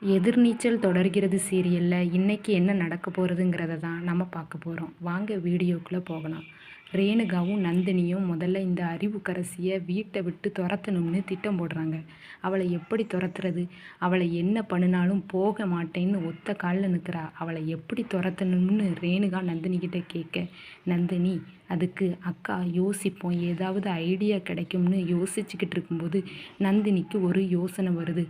எதிர்நீச்சல் தொடர்கிறது சீரியலில் இன்னைக்கு என்ன நடக்க போகிறதுங்கிறத தான் நம்ம பார்க்க போகிறோம். வாங்க வீடியோக்குள்ளே போகலாம். ரேணுகாவும் நந்தினியும் முதல்ல இந்த அறிவுக்கரசியை வீட்டை விட்டு துரத்தணும்னு திட்டம் போடுறாங்க. அவளை எப்படி துரத்துறது? அவளை என்ன பண்ணினாலும் போக மாட்டேன்னு ஒத்த காலில் நிற்கிறா. அவளை எப்படி துரத்தணும்னு ரேணுகா நந்தினி கிட்ட கேட்க, நந்தினி அதுக்கு அக்கா யோசிப்போம், ஏதாவது ஐடியா கிடைக்கும்னு யோசிச்சுக்கிட்டு இருக்கும்போது நந்தினிக்கு ஒரு யோசனை வருது.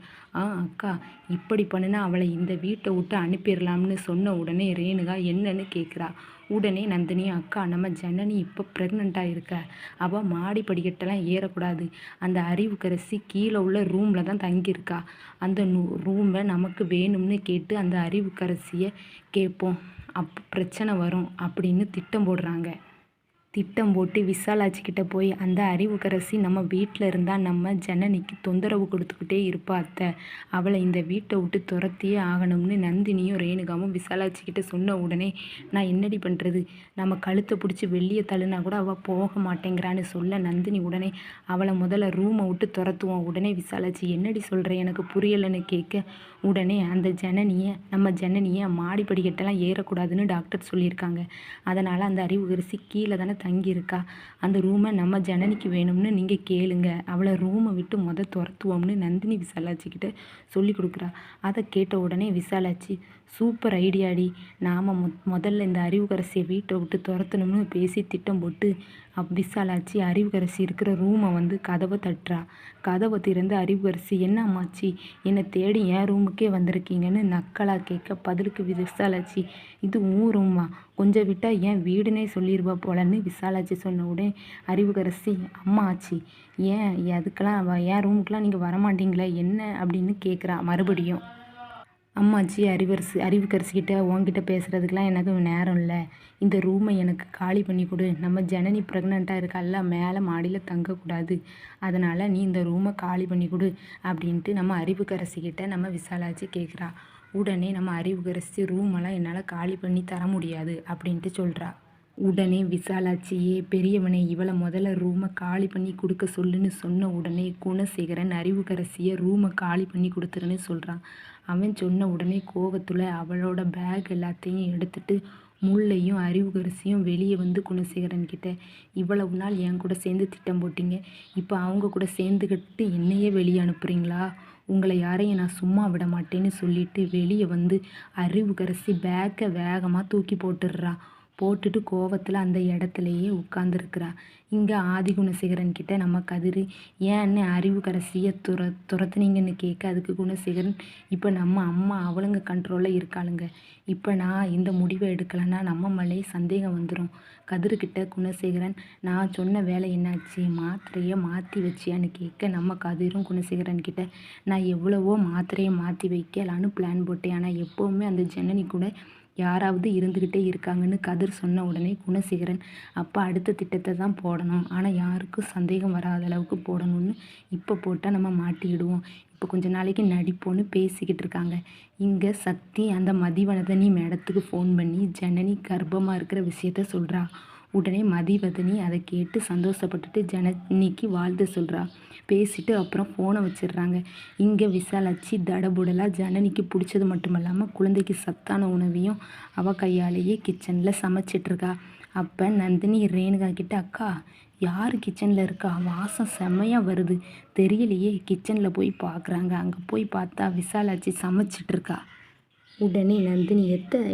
அக்கா இப்படி பண்ணினா அவளை இந்த வீட்டை விட்டு அனுப்பிடலாம்னு சொன்ன உடனே ரேணுகா என்னன்னு கேட்குறா. உடனே நந்தினி, அக்கா நம்ம ஜனனி இப்போ ப்ரெக்னெண்ட்டாக இருக்க, அவள் மாடி படிக்கட்டெல்லாம் ஏறக்கூடாது, அந்த அறிவுக்கரசி கீழே உள்ள ரூமில் தான் தங்கியிருக்கா, அந்த ரூமை நமக்கு வேணும்னு கேட்டு அந்த அறிவுக்கரசியை கேட்போம், அப்போ பிரச்சனை வரும் அப்படின்னு திட்டம் போடுறாங்க. திட்டம் போட்டு விசாலாட்சிக்கிட்ட போய், அந்த அறிவுக்கரசி நம்ம வீட்டில் இருந்தால் நம்ம ஜனனிக்கு தொந்தரவு கொடுத்துக்கிட்டே இருப்பா அத்தை, அவளை இந்த வீட்டை விட்டு துரத்தியே ஆகணும்னு நந்தினியும் ரேணுகாவும் விசாலாட்சிக்கிட்ட சொன்ன உடனே, நான் என்னடி பண்ணுறது, நம்ம கழுத்தை பிடிச்சி வெளியே தள்ளுனா கூட அவள் போக மாட்டேங்கிறான்னு சொல்ல நந்தினி உடனே, அவளை முதல்ல ரூமை விட்டு துரத்துவோம். உடனே விசாலாட்சி, என்னடி சொல்கிற, எனக்கு புரியலைன்னு கேட்க, உடனே அந்த நம்ம ஜனனியை மாடி படிக்கட்டெல்லாம் ஏறக்கூடாதுன்னு டாக்டர் சொல்லியிருக்காங்க, அதனால் அந்த அறிவுக்கரசி கீழே தானே தங்கியிருக்கா, அந்த ரூமை நம்ம ஜனனிக்கு வேணும்னு நீங்கள் கேளுங்க, அவளை ரூமை விட்டு துரத்துவோம்னு நந்தினி விசாலாட்சிக்கிட்ட சொல்லி கொடுக்குறா. அதை கேட்ட உடனே விசாலாட்சி, சூப்பர் ஐடியாடி, நாம் முதல்ல இந்த அறிவுக்கரசியை வீட்டை விட்டு துரத்தணும்னு பேசி திட்டம் போட்டு விசாலாட்சி அறிவுக்கரசி இருக்கிற ரூமை கதவை தட்டுறா. கதவை திறந்து அறிவுக்கரசி, என்ன அம்மாச்சி, என்னை தேடி என் ரூமுக்கே வந்திருக்கீங்கன்னு நக்கலாக கேட்க, பதிலுக்கு விசாலாட்சி, இது ஊர் ரூமா, கொஞ்சம் விட்டால் என் வீடுனே சொல்லிடுவா போலன்னு விசாலாட்சி சொன்ன உடனே அறிவுக்கரசி, அம்மா ஆச்சி, ஏன் அதுக்கெல்லாம் என் ரூமுக்கெலாம் நீங்கள் வரமாட்டீங்களே என்ன அப்படின்னு கேட்குறா மறுபடியும். அம்மாச்சி, அறிவுக்கரசிக்கிட்ட உன்கிட்ட பேசுகிறதுக்கெலாம் எனக்கு நேரம் இல்லை, இந்த ரூமை எனக்கு காலி பண்ணி கொடு, நம்ம ஜனனி ப்ரெக்னெண்ட்டாக இருக்கால, மேலே மாடியில் தங்கக்கூடாது, அதனால் நீ இந்த ரூமை காலி பண்ணி கொடு அப்படின்ட்டு நம்ம அறிவுக்கரசிக்கிட்ட நம்ம விசாலாட்சி கேட்குறா. உடனே நம்ம அறிவுக்கரசி, ரூமெல்லாம் என்னால் காலி பண்ணி தர முடியாது அப்படின்ட்டு சொல்கிறா. உடனே விசாலாட்சியே, பெரியவனே, இவளை முதல்ல ரூமை காலி பண்ணி கொடுக்க சொல்லுன்னு சொன்ன உடனே குணசேகரன் அறிவுக்கரசியை ரூமை காலி பண்ணி கொடுத்துருன்னு சொல்கிறான். அவன் சொன்ன உடனே கோவத்தில் அவளோட பேக் எல்லாத்தையும் எடுத்துட்டு முல்லையும் அறிவுக்கரசியும் வெளியே குணசேகரன் கிட்ட, இவ்வளவு நாள் என் கூட சேர்ந்து திட்டம் போட்டீங்க, இப்போ அவங்க கூட சேர்ந்துக்கிட்டு என்னையே வெளியே அனுப்புகிறீங்களா, உங்களை யாரையும் நான் சும்மா விட மாட்டேன்னு சொல்லிட்டு வெளியே அறிவுக்கரசி பேக்கை வேகமாக தூக்கி போட்டுடுறா. போட்டுட்டு கோவத்தில் அந்த இடத்துலையே உட்காந்துருக்குறா. இங்கே ஆதிகுணசேகரன் கிட்ட நம்ம கதிர், ஏன்னு அறிவுக்கரசியை துரத்துனீங்கன்னு கேட்க, அதுக்கு குணசேகரன், இப்போ நம்ம அம்மா அவளுங்க கண்ட்ரோலில் இருக்காளுங்க, இப்போ நான் இந்த முடிவை எடுக்கலைன்னா நம்ம மேலே சந்தேகம் வந்துடும். கதிர்கிட்ட குணசேகரன், நான் சொன்ன வேலை என்னாச்சு, மாத்திரையை மாற்றி வச்சியான்னு கேட்க, நம்ம கதிரும் குணசேகரன் கிட்ட, நான் எவ்வளவோ மாத்திரையை மாற்றி வைக்கலான்னு பிளான் போட்டேன், ஆனால் எப்போவுமே அந்த ஜனனி கூட யாராவது இருந்துக்கிட்டே இருக்காங்கன்னு கதிர் சொன்ன உடனே குணசேகரன், அப்போ அடுத்த திட்டத்தை தான் போடணும், ஆனால் யாருக்கும் சந்தேகம் வராத அளவுக்கு போடணும்னு இப்போ போட்டால் நம்ம மாட்டிக்கிடுவோம், இப்போ கொஞ்ச நாளைக்கு நடிப்போன்னு பேசிக்கிட்டு இருக்காங்க. இங்கே சக்தி அந்த மதிவதனி மேடத்துக்கு ஃபோன் பண்ணி ஜனனி கர்ப்பமாக இருக்கிற விஷயத்த சொல்கிறா. உடனே மதிவதனி அதை கேட்டு சந்தோஷப்பட்டுட்டு ஜனனிக்கு வாழ்த்து சொல்கிறா. பேசிட்டு அப்புறம் ஃபோனை வச்சிடுறாங்க. இங்கே விசாலாட்சி தடபுடலாக ஜனனிக்கு பிடிச்சது மட்டும் இல்லாமல் குழந்தைக்கு சத்தான உணவையும் அவள் கையாலேயே கிச்சனில் சமைச்சிட்ருக்கா. அப்போ நந்தினி ரேணுகா கிட்ட, அக்கா யார் கிச்சனில் இருக்கா, வாசம் செம்மையாக வருது, தெரியலையே, கிச்சனில் போய் பார்க்குறாங்க. அங்கே போய் பார்த்தா விசாலாட்சி சமைச்சிட்ருக்கா. உடனே நந்தினி,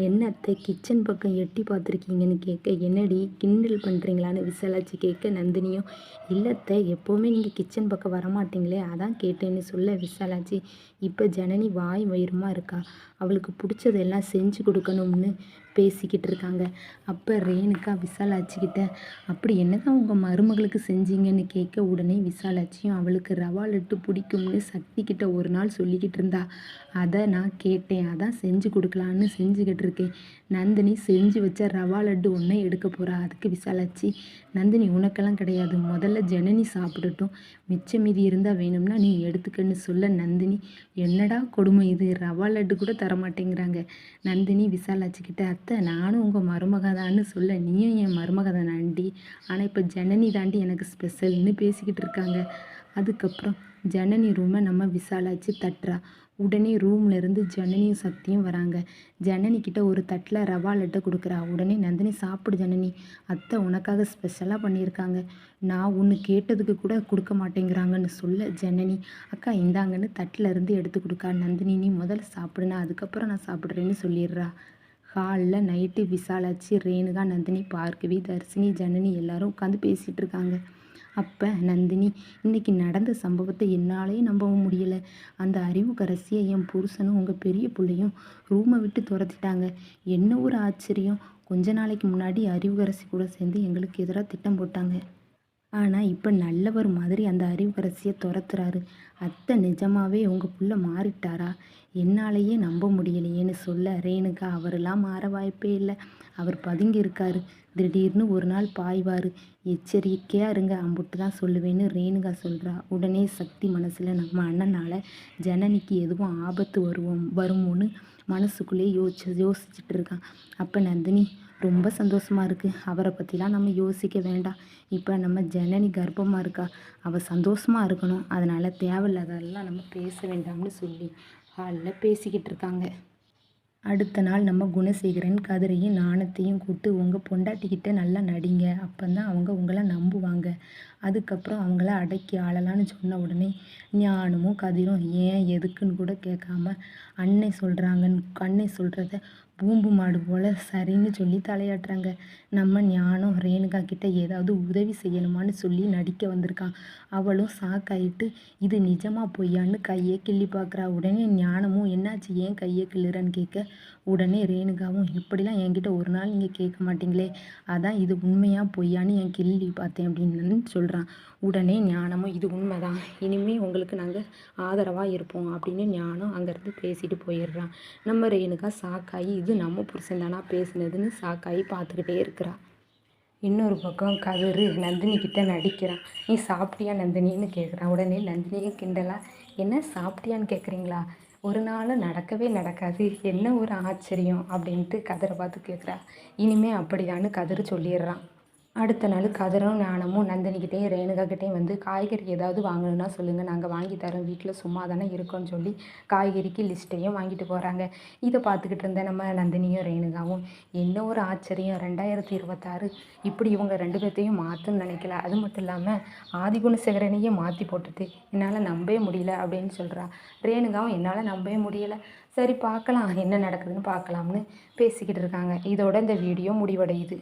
என்ன அத்தை கிச்சன் பக்கம் எட்டி பார்த்துருக்கீங்கன்னு கேட்க, என்னடி கிண்டல் பண்ணுறீங்களான்னு விசாலாட்சி கேட்க, நந்தினியும், இல்லை அத்தை, எப்போவுமே நீங்கள் கிச்சன் பக்கம் வரமாட்டீங்களே, அதான் கேட்டேன்னு சொல்ல விசாலாட்சி, இப்போ ஜனனி வாய் வயிறுமா இருக்கா, அவளுக்கு பிடிச்சதெல்லாம் செஞ்சு கொடுக்கணும்னு பேசிக்கிட்டு இருக்காங்க. அப்போ ரேணுகா விசாலாட்சிக்கிட்ட, அப்படி என்னதான் உங்கள் மருமகளுக்கு செஞ்சீங்கன்னு கேட்க, உடனே விசாலாட்சியும், அவளுக்கு ரவா லட்டு பிடிக்கும்னு சக்திக்கிட்ட ஒரு நாள் சொல்லிக்கிட்டு இருந்தா, அதை நான் கேட்டேன், அதான் செஞ்சு கொடுக்கலான்னு செஞ்சுக்கிட்டு இருக்கேன். நந்தினி செஞ்சு வச்ச ரவா லட்டு ஒன்றே எடுக்க போகிறா. அதுக்கு விசாலாட்சி, நந்தினி உனக்கெல்லாம் கிடையாது, முதல்ல ஜனனி சாப்பிடட்டும், மிச்ச மீதி இருந்தால் வேணும்னா நீ எடுத்துக்கன்னு சொல்ல, நந்தினி, என்னடா கொடுமை இது, ரவா லட்டு கூட தரமாட்டேங்கிறாங்க. நந்தினி விசாலாட்சிக்கிட்ட, அத்தை நானும் உங்கள் மருமக தான்னு சொல்ல, நீயும் என் மருமக தானாண்டி, ஆனால் இப்போ ஜனனி தாண்டி எனக்கு ஸ்பெஷல்னு பேசிக்கிட்டு இருக்காங்க. அதுக்கப்புறம் ஜனனி ரூமை நம்ம விசாலாட்சி தட்டுறா. உடனே ரூம்ல இருந்து ஜனனியும் சக்தியும் வராங்க. ஜனனி கிட்ட ஒரு தட்டில் ரவா லட்டை கொடுக்குறா. உடனே நந்தினி, சாப்பிடு ஜனனி, அத்தை உனக்காக ஸ்பெஷலாக பண்ணியிருக்காங்க, நான் ஒன்று கேட்டதுக்கு கூட கொடுக்க மாட்டேங்கிறாங்கன்னு சொல்ல ஜனனி, அக்கா இந்தாங்கன்னு தட்டில் இருந்து எடுத்து கொடுக்கா. நந்தினி, நீ முதல்ல சாப்பிடுனா அதுக்கப்புறம் நான் சாப்பிட்றேன்னு சொல்லிடுறா. ஹாலில் நைட்டு விசாலாட்சி, ரேணுகா, நந்தினி, பார்கவி, தர்ஷினி, ஜனனி எல்லாரும் உட்காந்து பேசிகிட்டு இருக்காங்க. அப்போ நந்தினி, இன்னைக்கு நடந்த சம்பவத்தை என்னாலேயே நம்பவும் முடியலை. அந்த அறிவுக்கரசியை என் புருஷனும் உங்கள் பெரிய பிள்ளையும் ரூமை விட்டு துரத்திட்டாங்க. என்ன ஒரு ஆச்சரியம்! கொஞ்ச நாளைக்கு முன்னாடி அறிவுக்கரசி கூட சேர்ந்து எங்களுக்கு எதிராக திட்டம் போட்டாங்க. ஆனால் இப்போ நல்லவர் மாதிரி அந்த அறிவுக்கரசியை துரத்துறாரு. அத்தை நிஜமாவே உங்கள் புள்ள மாறிட்டாரா? என்னாலேயே நம்ப முடியலையேன்னு சொல்ல ரேணுகா, அவரெல்லாம் மாற வாய்ப்பே இல்லை, அவர் பதுங்கி இருக்காரு, திடீர்னு ஒரு நாள் பாய்வார், எச்சரிக்கையாக இருங்க, அம்புட்டு தான் சொல்லுவேன்னு ரேணுகா சொல்கிறா. உடனே சக்தி மனசில், நம்ம அண்ணனால் ஜனனிக்கு எதுவும் ஆபத்து வருமோன்னு மனசுக்குள்ளே யோசிச்சுட்டு இருக்கான். அப்போ நந்தினி, ரொம்ப சந்தோஷமாக இருக்குது, அவரை பற்றிலாம் நம்ம யோசிக்க வேண்டாம், இப்போ நம்ம ஜனனி கர்ப்பமாக இருக்கா, அவள் சந்தோஷமாக இருக்கணும், அதனால் தேவையில்லாதெல்லாம் நம்ம பேச வேண்டாம்னு சொல்லி ஹாலில் பேசிக்கிட்டு இருக்காங்க. அடுத்த நாள் நம்ம குணசேகரன் கதிரையும் நாணத்தையும் கூப்பிட்டு, உங்கள் பொண்டாட்டிக்கிட்ட நல்லா நடிங்க, அப்போந்தான் அவங்க உங்களை நம்புவாங்க, அதுக்கப்புறம் அவங்கள அடக்கி ஆளலான்னு சொன்ன உடனே ஞானமும் கதிரும் ஏன் எதுக்குன்னு கூட கேட்காம அன்னை சொல்கிறத பூம்பு மாடு போல் சரின்னு சொல்லி தலையாட்டுறாங்க. நம்ம ஞானம் ரேணுகா கிட்ட ஏதாவது உதவி செய்யணுமான்னு சொல்லி நடிக்க வந்திருக்கான். அவளும் சாக்காயிட்டு இது நிஜமாக பொய்யான்னு கையை கிள்ளி பார்க்குறா. உடனே ஞானமும் என்னாச்சு, ஏன் கையை கிள்ளுறன்னு கேட்க உடனே ரேணுகாவும், இப்படிலாம் என்கிட்ட ஒரு நாள் நீங்கள் கேட்க மாட்டீங்களே, அதான் இது உண்மையாக பொய்யான்னு என் கிள்ளி பார்த்தேன் அப்படின்னு சொல்கிறான். உடனே ஞானமும், இது உண்மைதான், இனிமேல் உங்களுக்கு நாங்கள் ஆதரவாக இருப்போம் அப்படின்னு ஞானம் அங்கேருந்து பேசிட்டு போயிடுறான். நம்ம ரேணுகா சாக்காயி, இது நம்ம புருஷன் தானா பேசுனதுன்னு சாக்காயி பார்த்துக்கிட்டே இருக்கிறா. இன்னொரு பக்கம் கதிர் நந்தினி கிட்ட நடிக்கிறான். நீ சாப்பிட்டியா நந்தினின்னு கேட்குறான். உடனே நந்தினியும் கிண்டலா, என்ன சாப்பிட்டியான்னு கேட்குறீங்களா, ஒரு நாள் நடக்கவே நடக்காது, என்ன ஒரு ஆச்சரியம் அப்படின்ட்டு கதிரை பார்த்து கேட்குறா. இனிமே அப்படிதான்னு கதிர் சொல்லிடுறான். அடுத்த நாள் கதிரும் ஞானமும் நந்தினிக்கிட்டேயும் ரேணுகாக்கிட்டேயும் வந்து, காய்கறி ஏதாவது வாங்கணுன்னா சொல்லுங்கள், நாங்கள் வாங்கி தரோம், வீட்டில் சும்மா தானே இருக்கோன்னு சொல்லி காய்கறிக்கு லிஸ்ட்டையும் வாங்கிட்டு போகிறாங்க. இதை பார்த்துக்கிட்டு இருந்த நம்ம நந்தினியும் ரேணுகாவும், என்ன ஒரு ஆச்சரியம், 2026 இப்படி இவங்க 2 பேர்த்தையும் மாற்றுன்னு நினைக்கல, அது மட்டும் இல்லாமல் ஆதிகுணசேகரனையே மாற்றி போட்டுட்டு என்னால் நம்பவே முடியல அப்படின்னு சொல்கிறா. ரேணுகாவும், என்னால் நம்பவே முடியலை, சரி பார்க்கலாம் என்ன நடக்குதுன்னு பார்க்கலாம்னு பேசிக்கிட்டு இருக்காங்க. இதோட இந்த வீடியோ முடிவடையுது.